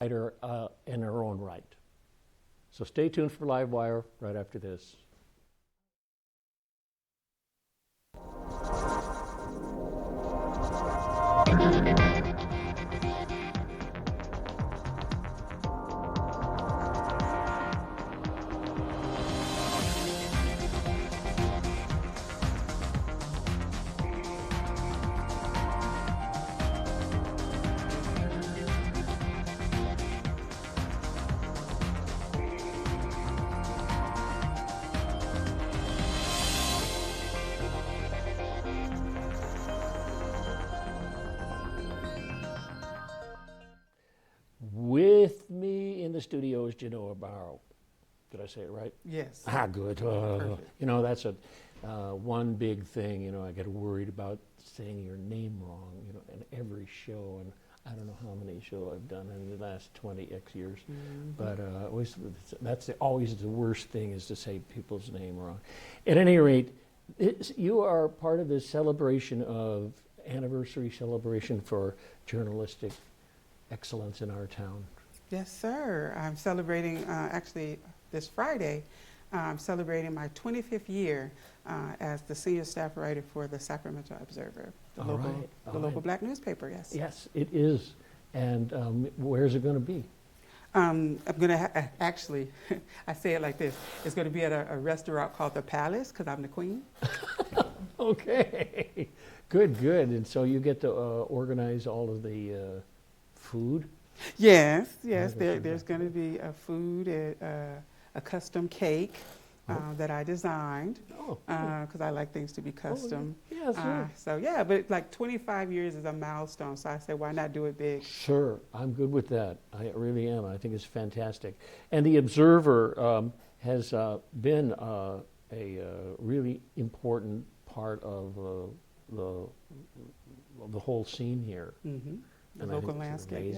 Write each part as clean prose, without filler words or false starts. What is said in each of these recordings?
writer in her own right. So stay tuned for LiveWire right after this. With me in the studio is Genoa Barrow. Did I say it right? Yes. Ah, good. Perfect. You know, that's a one big thing. You know, I get worried about saying your name wrong. You know, in every show, and I don't know how many shows I've done in the last 20x years. Mm-hmm. But always the worst thing is to say people's name wrong. At any rate, you are part of this celebration of anniversary celebration for journalistic excellence in our town. Yes, sir. I'm celebrating, actually, this Friday, I'm celebrating my 25th year as the senior staff writer for the Sacramento Observer, the local black newspaper, yes. Yes, it is. And where's it going to be? I'm going to actually, I say it like this, it's going to be at a restaurant called The Palace, because I'm the queen. Okay, good. And so you get to organize all of the food? Yes. There's going to be a food, a custom cake that I designed because I like things to be custom. Yeah, sure. So yeah, but like 25 years is a milestone, so I said, why not do it big? Sure, I'm good with that. I really am. I think it's fantastic. And the Observer has been a really important part of the whole scene here. Mm-hmm. The local landscape,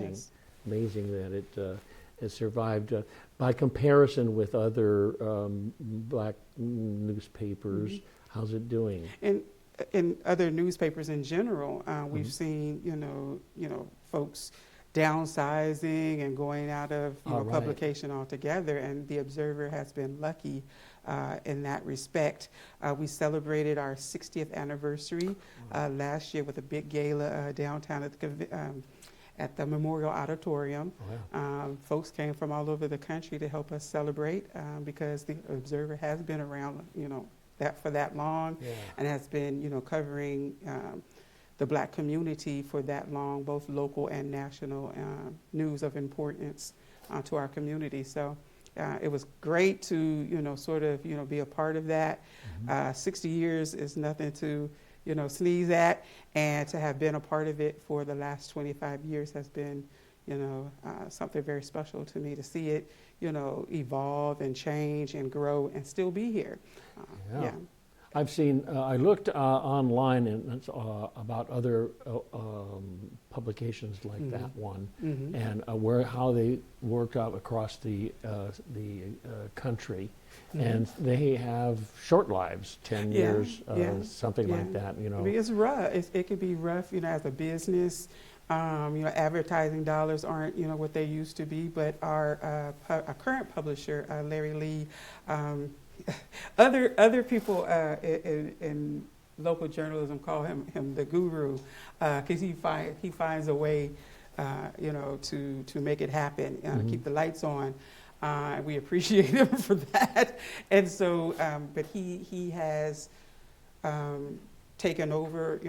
amazing that it has survived by comparison with other black newspapers. Mm-hmm. How's it doing? And in other newspapers in general, we've seen folks downsizing and going out of publication altogether, and the Observer has been lucky in that respect. We celebrated our 60th anniversary last year with a big gala downtown at the Memorial Auditorium. Folks came from all over the country to help us celebrate because the Observer has been around, for that long, and has been, covering the black community for that long, both local and national news of importance to our community. So it was great to, be a part of that. 60 years is nothing to, sneeze at, and to have been a part of it for the last 25 years has been, something very special to me to see it, evolve and change and grow and still be here. I've seen, I looked online and it's about other publications like that one, and how they worked out across the country, and they have short lives, 10 years, something like that. I mean, it's rough. It can be rough, as a business. Advertising dollars aren't, what they used to be, but our current publisher, Larry Lee, other people in local journalism call him the guru, because he finds a way, to make it happen, keep the lights on. We appreciate him for that. And so, but he has taken over,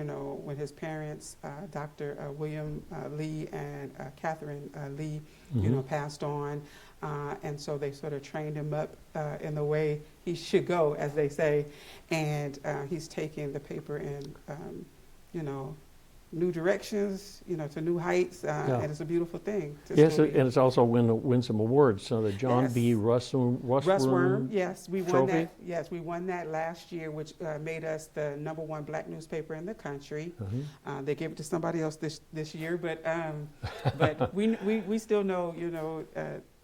when his parents, Dr. William Lee and Catherine Lee, passed on. And so they sort of trained him up in the way he should go, as they say. And he's taking the paper in, new directions, to new heights. And it's a beautiful thing. Yes, and it's also win some awards. So the John B. Russwurm. Yes, we won that. Yes, we won that last year, which made us the #1 black newspaper in the country. They gave it to somebody else this year, but we still know,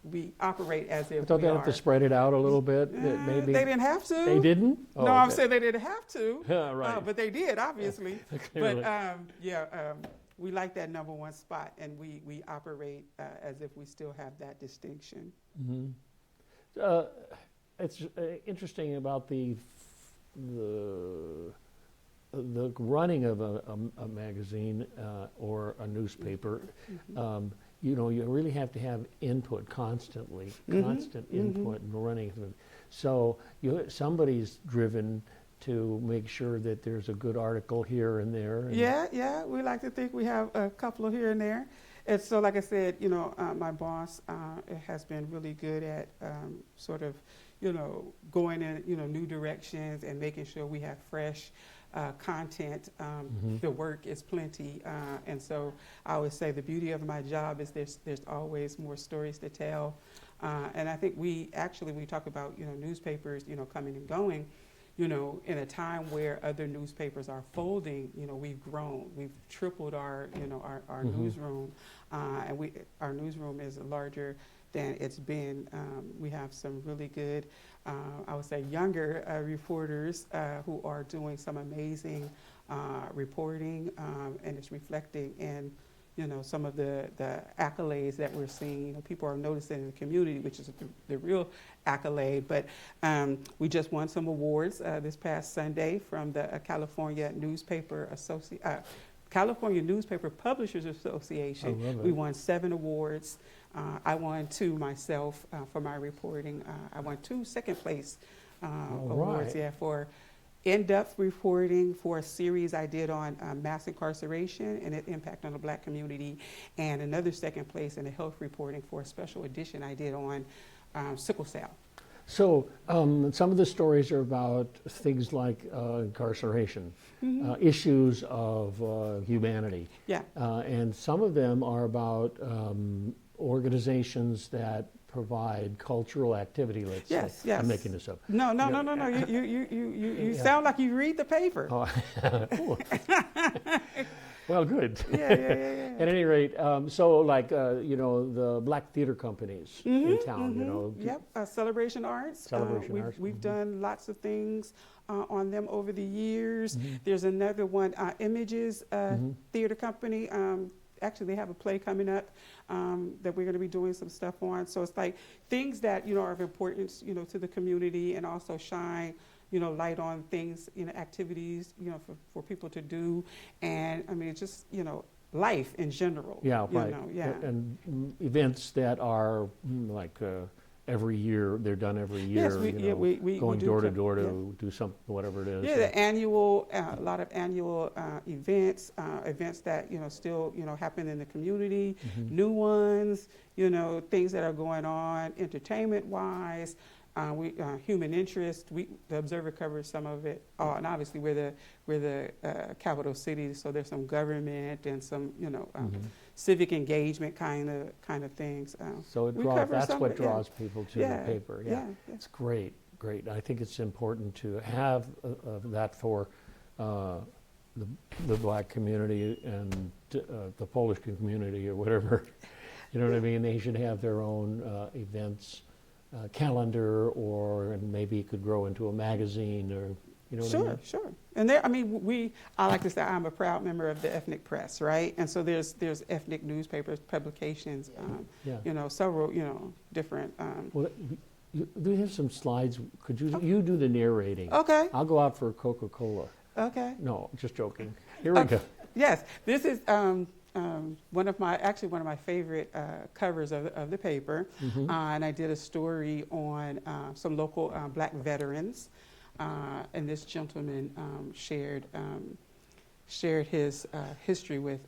we operate as if I thought they have to spread it out a little bit. Maybe they didn't have to. They didn't? Oh, no, I'm saying they didn't have to. Right. But they did, obviously. But we like that number one spot, and we operate as if we still have that distinction. Mm-hmm. It's interesting about the running of a magazine or a newspaper. Mm-hmm. You really have to have input constantly, constant input and running. So somebody's driven to make sure that there's a good article here and there. And Yeah, we like to think we have a couple of here and there. And so, like I said, my boss has been really good at sort of, going in, new directions and making sure we have fresh content. The work is plenty. And so I always say the beauty of my job is there's always more stories to tell. And I think we talk about, newspapers, coming and going, in a time where other newspapers are folding, we've grown. We've tripled our newsroom. And our newsroom is larger than it's been. We have some really good, I would say, younger reporters who are doing some amazing reporting, and it's reflecting in, some of the accolades that we're seeing. People are noticing in the community, which is the real accolade. But we just won some awards this past Sunday from the California Newspaper Publishers Association. We won 7 awards. I won 2 myself for my reporting. I won 2 second place awards, for in-depth reporting for a series I did on mass incarceration and its impact on the Black community, and another second place in the health reporting for a special edition I did on sickle cell. So some of the stories are about things like incarceration, issues of humanity. Yeah. And some of them are about organizations that provide cultural activity, let's say. Yes. I'm making this up. No. You sound like you read the paper. Oh. Well, good. Yeah. At any rate, so like, the Black theater companies in town, Yep, Celebration Arts. We've done lots of things on them over the years. There's another one, Images Theater Company. Actually, they have a play coming up that we're going to be doing some stuff on. So it's like things that, are of importance, to the community, and also shine, light on things, activities, for people to do. And I mean, it's just, life in general. Yeah, right. And events that are like every year, they're done every year. Yes, we going do door to door to do something, whatever it is. Yeah, the annual, a lot of annual events that, still, happen in the community, new ones, things that are going on entertainment-wise. Human interest. The Observer covers some of it, and obviously we're the capital city, so there's some government and some civic engagement kind of things. So that's what draws people to the paper. Yeah, it's great. I think it's important to have that for the Black community and the Polish community or whatever. You know what I mean? They should have their own events. Calendar, or maybe it could grow into a magazine, or what I mean? Sure. And there, I like to say I'm a proud member of the ethnic press, right? And so there's ethnic newspapers, publications, several, different. Well, do you have some slides? Could you do the narrating? Okay. I'll go out for a Coca-Cola. Okay. No, just joking. Here we go. Yes, this is one of my favorite covers of the paper, and I did a story on some local Black veterans, and this gentleman shared his history with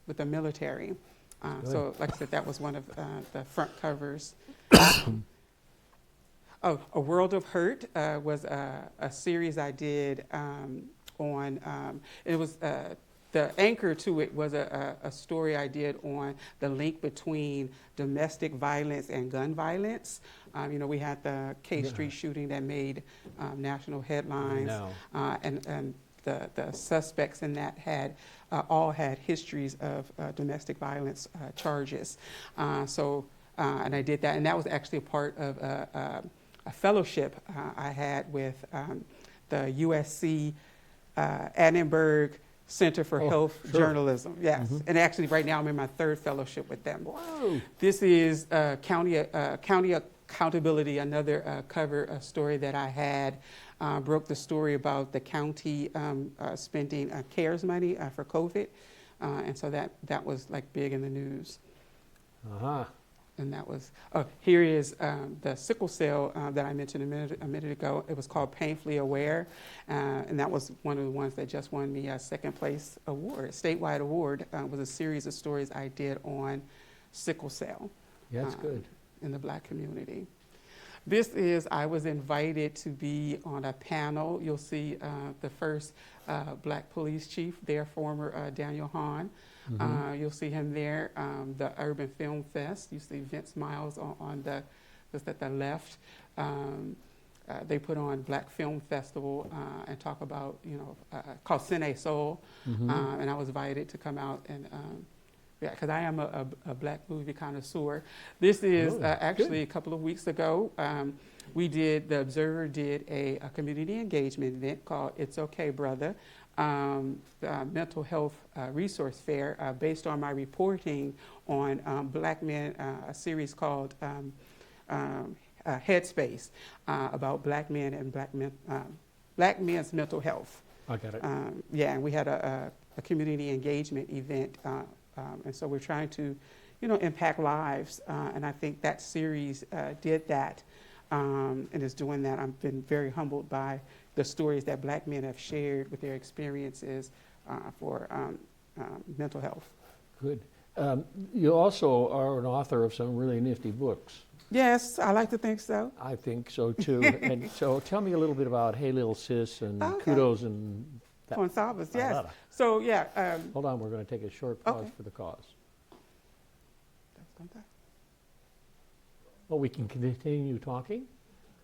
the military. So, like I said, that was one of the front covers. A World of Hurt was a series I did on. It was. The anchor to it was a story I did on the link between domestic violence and gun violence. We had the K Street shooting that made national headlines, and the suspects in that all had histories of domestic violence charges. And I did that, and that was actually a part of a fellowship I had with the USC Annenberg Center for Health sure. Journalism. Yes, and actually right now I'm in my 3rd fellowship with them. Wow. This is County Accountability, another cover story that I had. Broke the story about the county spending CARES money for COVID. And so that was like big in the news. Uh-huh. And that was, here is the sickle cell that I mentioned a minute ago. It was called Painfully Aware. And that was one of the ones that just won me a 2nd place award, statewide award. Was a series of stories I did on sickle cell. Yeah, that's good. In the Black community. This is, I was invited to be on a panel. You'll see the first Black police chief there, former Daniel Hahn. You'll see him there, the Urban Film Fest. You see Vince Miles on just at the left. They put on Black Film Festival and talk about, called Cine Soul. And I was invited to come out and, because I am a Black movie connoisseur. This is actually a couple of weeks ago. The Observer did a community engagement event called It's Okay, Brother. Mental health resource fair based on my reporting on Black men, a series called Headspace about Black men and Black men's mental health. I got it. And we had a community engagement event, and so we're trying to, impact lives, and I think that series did that and is doing that. I've been very humbled by the stories that Black men have shared with their experiences for mental health. Good. You also are an author of some really nifty books. Yes, I like to think so. I think so too. And so tell me a little bit about Hey Little Sis and Kudos and that. Gonsalves, yes. So hold on, we're going to take a short pause for the cause. Oh, we can continue talking?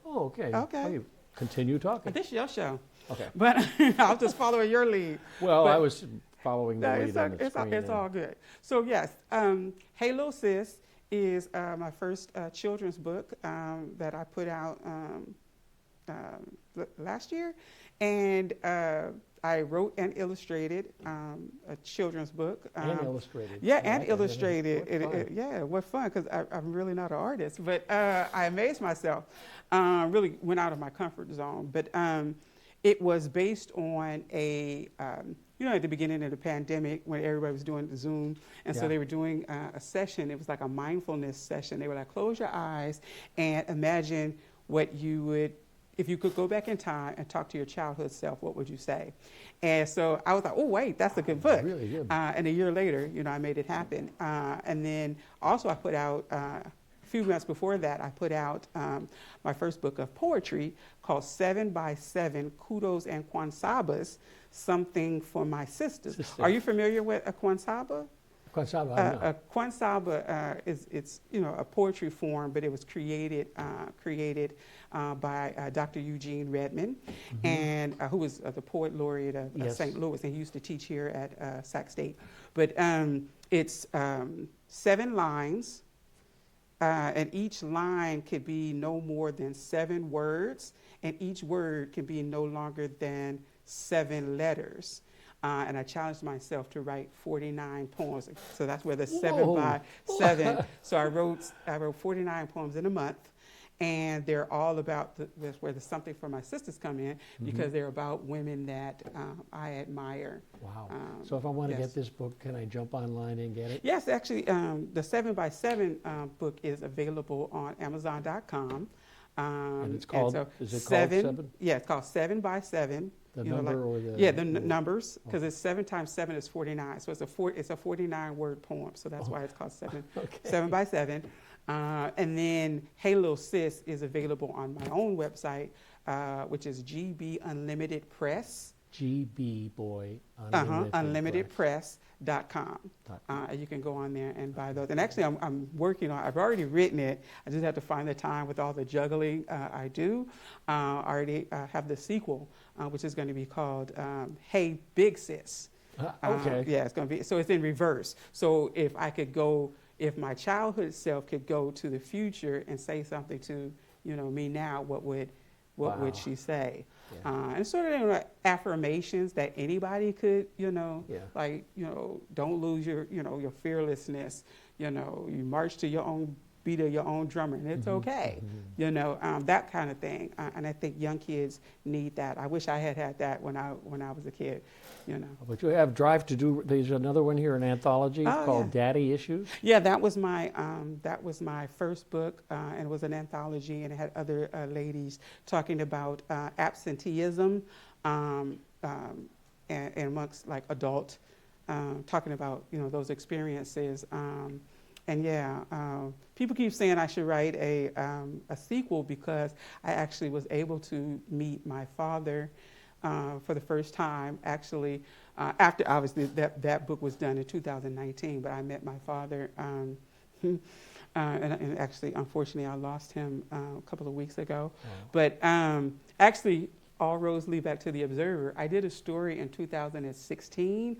Oh, okay. Okay. Well, you continue talking. This is your show. Okay. But I'll just follow your lead. Well, but I was following the lead on the screen. It's all good. So yes, Hey Little Sis is my first children's book that I put out last year. And I wrote and illustrated a children's book. And illustrated. Yeah, and illustrated. What fun, because I'm really not an artist. But I amazed myself. Really went out of my comfort zone. But it was based on a, at the beginning of the pandemic when everybody was doing the Zoom. And so they were doing a session. It was like a mindfulness session. They were like, close your eyes and imagine what you would, if you could go back in time and talk to your childhood self, what would you say? And so I was like, oh, wait, that's a good book. Really good. And a year later, I made it happen. And then also I put out, a few months before that, I put out my first book of poetry called 7 by 7 Kudos and Kwansabas, Something for My Sisters. Are you familiar with a Kwansaba? Kwansaba, Kwansaba it's a poetry form, but it was created by Dr. Eugene Redmond, and who was the poet laureate of St. Louis, and he used to teach here at Sac State. But it's 7 lines, and each line could be no more than 7 words, and each word can be no longer than 7 letters. And I challenged myself to write 49 poems. So that's where the 7 by 7. So I wrote 49 poems in a month. And they're all about, that's where the Something for My Sisters come in, because they're about women that I admire. Wow. So if I want to get this book, can I jump online and get it? Yes, actually, the 7 by 7 book is available on Amazon.com. And it's called, is it called 7? Yeah, it's called 7 by 7. The number or the... Yeah, the numbers, because it's 7 times 7 is 49. So it's a 49-word poem. So that's why it's called 7 by 7. And then Hey Little Sis is available on my own website, which is GB Unlimited Press. GB Boy Unlimitedpress.com. You can go on there and buy those. And actually, I'm working on, I've already written it. I just have to find the time with all the juggling I do. I already have the sequel, which is going to be called Hey Big Sis. Okay. It's going to be, so it's in reverse. So if I could go, if my childhood self could go to the future and say something to, me now, what would what Wow. would she say? Yeah. And sort of like affirmations that anybody could, Yeah. like, don't lose your, your fearlessness. You march to your own beat of your own drummer, and it's okay. That kind of thing. And I think young kids need that. I wish I had had that when I was a kid. But you have Drive to Do. There's another one here, an anthology called yeah. Daddy Issues. Yeah, that was my first book, and it was an anthology, and it had other ladies talking about absenteeism, and amongst like adult, talking about those experiences. And yeah, people keep saying I should write a sequel because I actually was able to meet my father for the first time, actually, after obviously that book was done in 2019, but I met my father, and actually, unfortunately, I lost him a couple of weeks ago. Wow. But actually, all roads lead back to the Observer. I did a story in 2016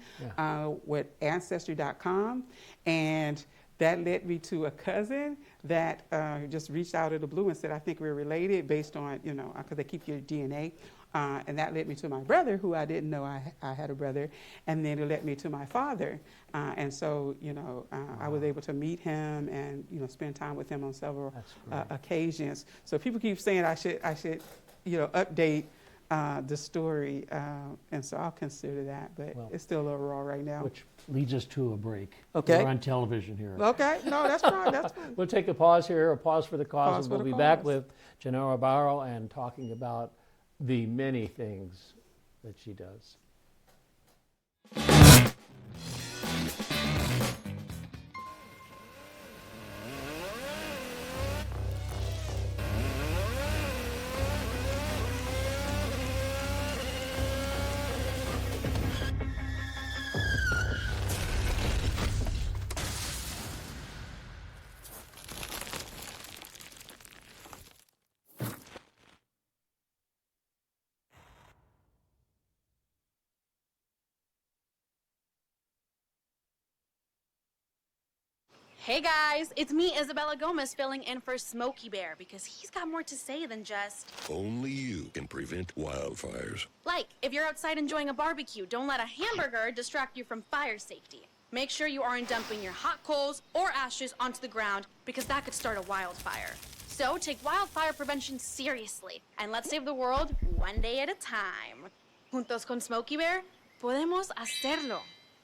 with Ancestry.com, and that led me to a cousin that just reached out of the blue and said, I think we're related based on, because they keep your DNA. And that led me to my brother, who I didn't know I had a brother. And then it led me to my father. And so, I was able to meet him and, spend time with him on several occasions. So people keep saying I should update the story. And so I'll consider that. But it's still a little raw right now. Which leads us to a break. Okay. We're on television here. Okay. No, that's fine. That's fine. We'll take a pause here, a pause for the cause, Pause and for we'll the be back cause. with Genoa Barrow and talking about the many things that she does. Hey guys, it's me, Isabella Gomez, filling in for Smokey Bear because he's got more to say than just... Only you can prevent wildfires. Like, if you're outside enjoying a barbecue, don't let a hamburger distract you from fire safety. Make sure you aren't dumping your hot coals or ashes onto the ground because that could start a wildfire. So take wildfire prevention seriously and let's save the world one day at a time. Juntos con Smokey Bear, podemos hacerlo.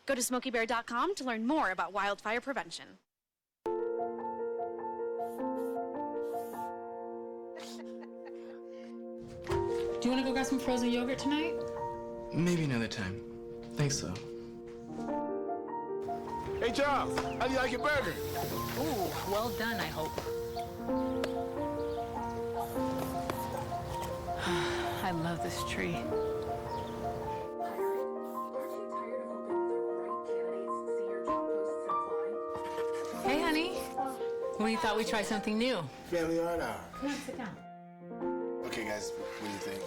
Go to smokeybear.com to learn more about wildfire prevention. Do you want to go grab some frozen yogurt tonight? Maybe another time. Thanks, though. Hey, Charles, how do you like your burger? Ooh, well done, I hope. I love this tree. Hey, honey. When you thought we'd try something new? Family art hour. Come on, sit down. Okay, guys, what do you think?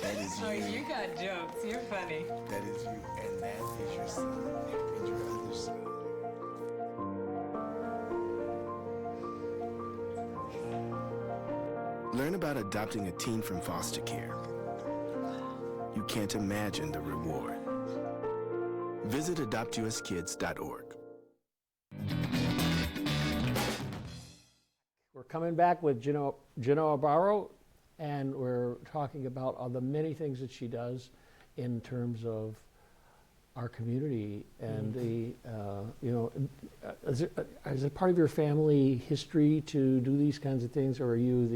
That is you. Oh, you got jokes. You're funny. That is you, and that is your son, and your other son. Learn about adopting a teen from foster care. You can't imagine the reward. Visit adoptuskids.org. We're coming back with Genoa Barrow, and we're talking about all the many things that she does in terms of our community and is it part of your family history to do these kinds of things, or are you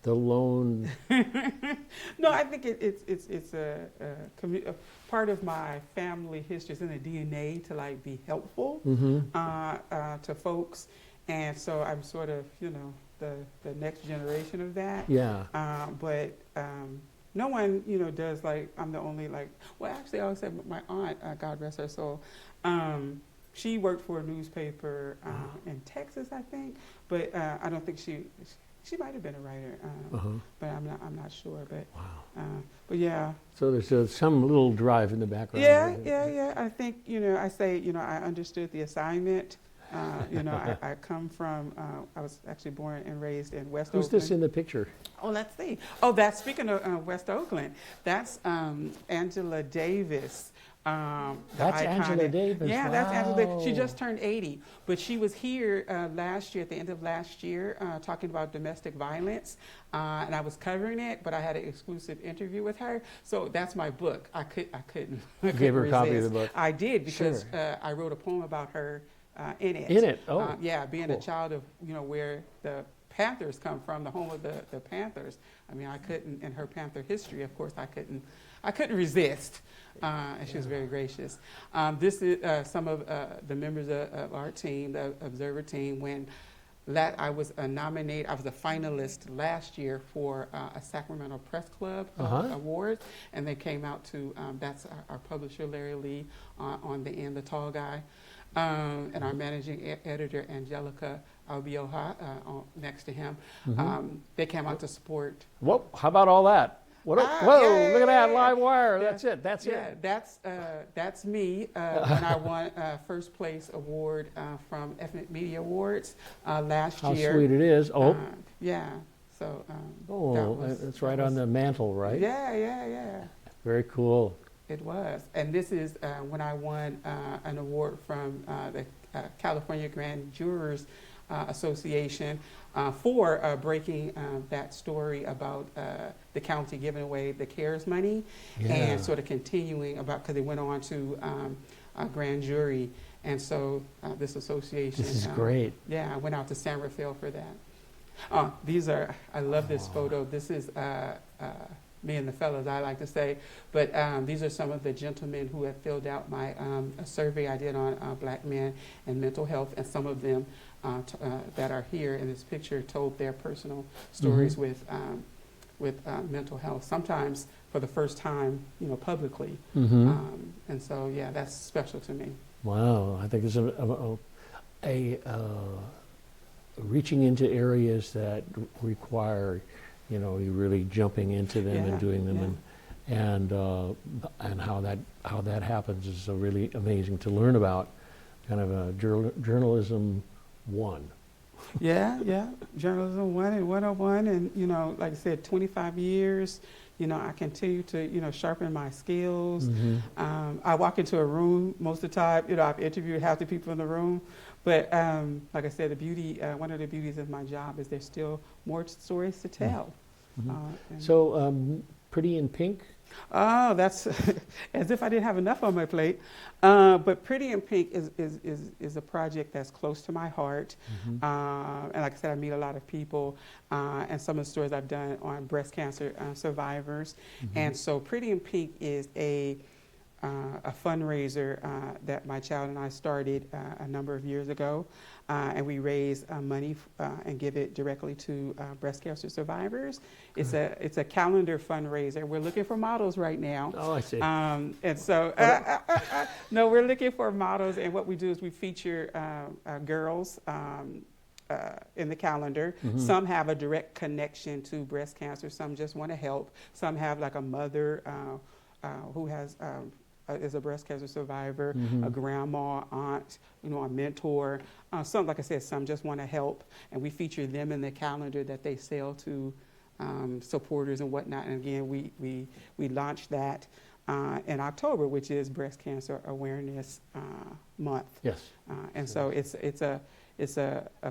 the lone? No, I think it's a part of my family history. It's in the DNA to like be helpful to folks, and so I'm sort of the next generation of that. Yeah. But no one does like I'm the only well actually I always say my aunt, God rest her soul, she worked for a newspaper in Texas I think, but I don't think she might have been a writer, but I'm not sure. But but yeah. So there's some little drive in the background. Yeah. I think I say I understood the assignment, I come from, I was actually born and raised in West Who's Oakland. this in the picture? Oh, let's see. Oh, that's, speaking of West Oakland, that's Angela Davis. The That's Angela iconic- Davis. Yeah, that's Angela Davis. She Wow. just turned 80, but she was here last year, at the end of last year, talking about domestic violence, and I was covering it, but I had an exclusive interview with her. So that's my book. I couldn't. I Gave her a couldn't copy of resist. the book. I did, because Sure. I wrote a poem about her in it. In it? Oh, Yeah, being cool. a child of where the Panthers come from, the home of the Panthers. I mean, I couldn't, in her Panther history, of course, I couldn't resist, and she was very gracious. This is some of the members of our team, the Observer team, when I was nominated, I was a finalist last year for a Sacramento Press Club award, and they came out to, that's our publisher, Larry Lee, on the end, the tall guy, and our managing editor, Angelica Albioha, next to him. They came out to support. Whoa, how about all that? Whoa, yeah, look at that, yeah. live wire. Yeah, That's it. That's Yeah, it. that's me when I won first place award from Ethnic Media Awards last How year. sweet it is. Oh, Yeah, so that oh, was- it's right that on was- the mantle, right? Yeah. Very cool. It was. And this is when I won an award from the California Grand Jurors Association for breaking that story about the county giving away the CARES money Yeah. and sort of continuing about, because they went on to a grand jury. And so this association. This is great. Yeah, I went out to San Rafael for that. I love this photo. This is me and the fellas, I like to say. But these are some of the gentlemen who have filled out my a survey I did on black men and mental health. And some of them that are here in this picture told their personal stories with mental health, sometimes for the first time, publicly. And so, yeah, that's special to me. Wow, I think it's a reaching into areas that require, you really jumping into them and doing them, and how that happens is really amazing to learn about. Kind of a journalism 1. Yeah, journalism 1 and 101, and like I said, 25 years. I continue to sharpen my skills. I walk into a room most of the time. I've interviewed half the people in the room, but like I said, the beauty, one of the beauties of my job is there's still more stories to tell. So, Pretty in Pink. Oh, that's as if I didn't have enough on my plate. But Pretty in Pink is a project that's close to my heart. And like I said, I meet a lot of people, and some of the stories I've done on breast cancer survivors. And so Pretty in Pink is a fundraiser that my child and I started a number of years ago. And we raise money and give it directly to breast cancer survivors. It's a calendar fundraiser. We're looking for models right now. Oh, I see. And so, no, we're looking for models. And what we do is we feature girls in the calendar. Some have a direct connection to breast cancer. Some just want to help. Some have like a mother who has is a breast cancer survivor, a grandma, aunt, a mentor. Some, like I said, some just want to help, and we feature them in the calendar that they sell to supporters and whatnot. And again, we launched that in October, which is Breast Cancer Awareness Month. Yes. And so it's a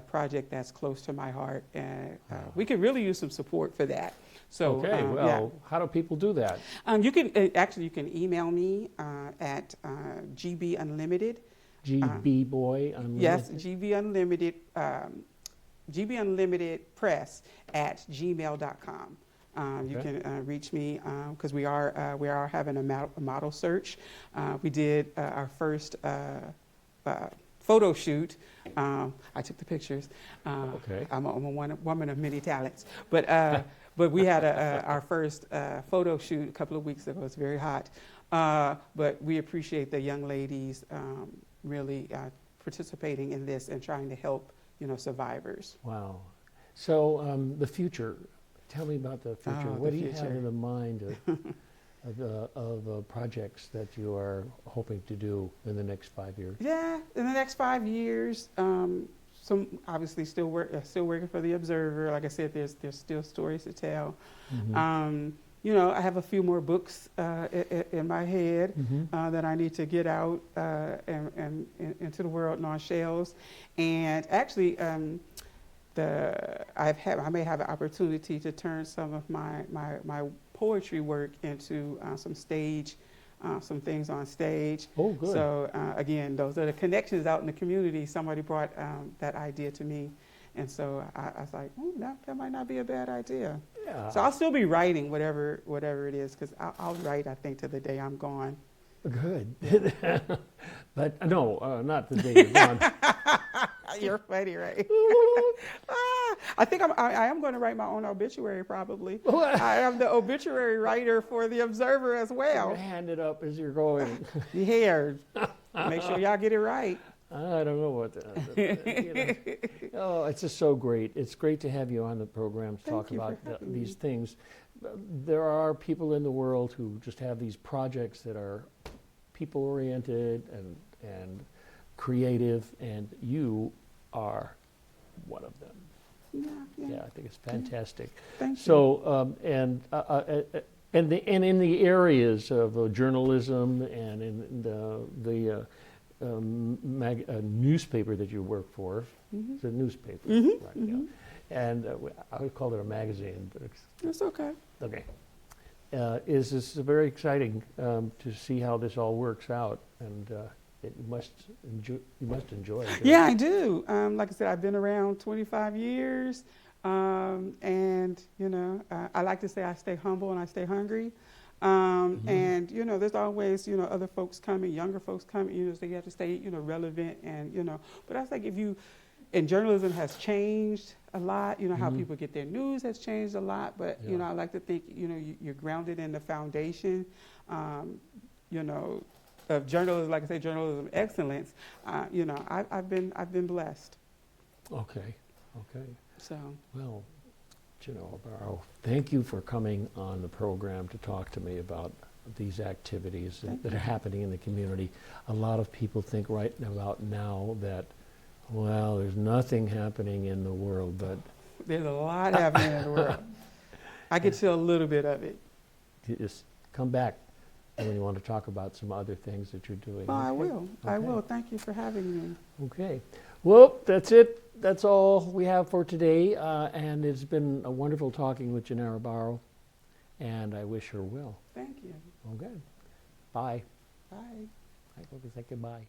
project that's close to my heart, and we could really use some support for that. So, Okay, well, how do people do that? you can email me at GB Unlimited. GB Boy Unlimited? Yes, GB Unlimited, GB Unlimited Press at gmail.com. You can reach me because we are having a model search. We did our first photo shoot. I took the pictures. Okay. I'm a woman of many talents, but we had our first photo shoot a couple of weeks ago. It's very hot, but we appreciate the young ladies really participating in this and trying to help survivors. Wow. So the future. Tell me about the future. Oh, What the do you have future. in the mind? of projects that you are hoping to do in the next 5 years? Yeah, in the next 5 years, some obviously still working for the Observer. Like I said, there's still stories to tell. You know, I have a few more books in my head that I need to get out and into the world and on shelves. And actually, I may have an opportunity to turn some of my poetry work into some things on stage. Oh, good. So again, those are the connections out in the community. Somebody brought that idea to me, and so I was like, "Ooh, that might not be a bad idea." Yeah. So I'll still be writing whatever it is, because I'll write, I think, to the day I'm gone. Good. But no, not the day you're gone. You're funny, right? I think I am going to write my own obituary, probably. I am the obituary writer for the Observer as well. Hand it up as you're going. Here, make sure y'all get it right. I don't know what oh, it's just so great. It's great to have you on the program to talk about these things. There are people in the world who just have these projects that are people-oriented and creative, and you are one of them. Yeah, I think it's fantastic. Thank you. So, and in the areas of journalism and in the newspaper that you work for, it's a newspaper, right? Yeah. And I would call it a magazine, but It's okay. okay. Is this very exciting to see how this all works out, and you must enjoy it. Yeah, I do. Like I said, I've been around 25 years, and you know, I like to say I stay humble and I stay hungry. And you know, there's always, you know, other folks coming, younger folks coming. You know, so you have to stay, you know, relevant, and you know. But I was like, and journalism has changed a lot. You know, how people get their news has changed a lot. But you know, I like to think, you know, you're grounded in the foundation, you know, of journalism. Like I say, journalism excellence. You know, I've been blessed. Okay. So. Well, Genoa Barrow, thank you for coming on the program to talk to me about these activities that are happening in the community. A lot of people think right about now that, well, there's nothing happening in the world, but there's a lot happening in the world. I get to a little bit of it. Just come back when you want to talk about some other things that you're doing. Oh, okay? I will. Okay. I will. Thank you for having me. Okay. Well, that's it. That's all we have for today. And it's been a wonderful talking with Genoa Barrow. And I wish her well. Thank you. Okay. Bye. Bye. I hope you say goodbye.